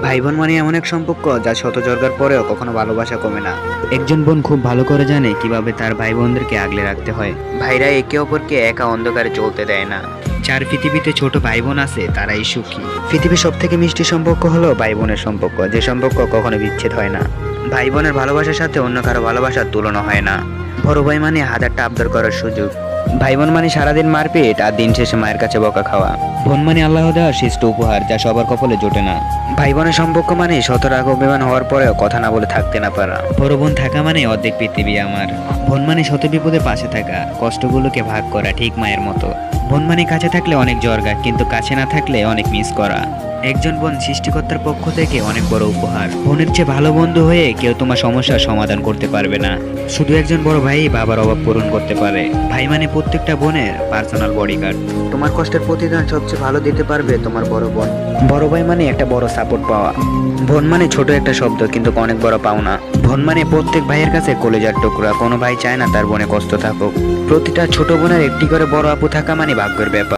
ভাই বোন মানে এমন এক সম্পর্ক যা শত জর্গার পরেও কখনো ভালোবাসা কমে না। একজন বোন খুব ভালো করে জানে কিভাবে তার ভাই বোনদেরকে আগলে রাখতে হয়। ভাইরা একে অপরকে একা অন্ধকারে চলতে দেয় না। যার পৃথিবীতে ছোট ভাই বোন আছে তারাই সুখী। পৃথিবীর সব থেকে মিষ্টি সম্পর্ক হলো ভাই বোনের সম্পর্ক, যে সম্পর্ক কখনো বিচ্ছেদ হয় না। ভাই বোনের ভালোবাসার সাথে অন্য কারো ভালোবাসার তুলনা হয় না। বড় ভাই মানে হাজারটা আবদার করার সুযোগ। ভাই বোন মানে সারাদিন মারপিট আর দিন শেষে মায়ের কাছে বকা খাওয়া। বোন মানে আল্লাহ দেওয়া শ্রেষ্ঠ উপহার, যা সবার কপালে জোটে না। ভাই বোনের সম্পর্ক মানে শত রাগ অভিমান হওয়ার পরেও কথা না বলে থাকতে না পারা। বড় বোন থাকা মানে অর্ধেক পৃথিবী আমার। বোন মানে শত বিপদে পাশে থাকা, কষ্টগুলোকে ভাগ করা ঠিক মায়ের মতো। বোন মানে কাছে থাকলে অনেক জর্গা, কিন্তু কাছে না থাকলে অনেক মিস করা। একজন বোন সৃষ্টিকর্তার পক্ষ থেকে অনেক বড় উপহার। বোনের চেয়ে ভালো বন্ধু হয়ে কেউ তোমার সমস্যার সমাধান করতে পারবে না। শুধু একজন বড় ভাই বাবার অভাব পূরণ করতে পারে। ভাই মানে প্রত্যেকটা বোনের পার্সোনাল বডিগার্ড। তোমার কষ্টের প্রতিদান সবচেয়ে ভালো দিতে পারবে তোমার বড় বোন। বড় ভাই মানে একটা বড় সাপোর্ট পাওয়া। বোন মানে ছোট একটা শব্দ কিন্তু অনেক বড় পাওনা। বোন মানে প্রত্যেক ভাইয়ের কাছে কলেজার টুকরা। কোনো ভাই চায় না তার বোনে কষ্ট থাকুক। প্রতিটা ছোট বোনের একটি করে বড় আপু থাকা মানে ভাগ্যের ব্যাপার।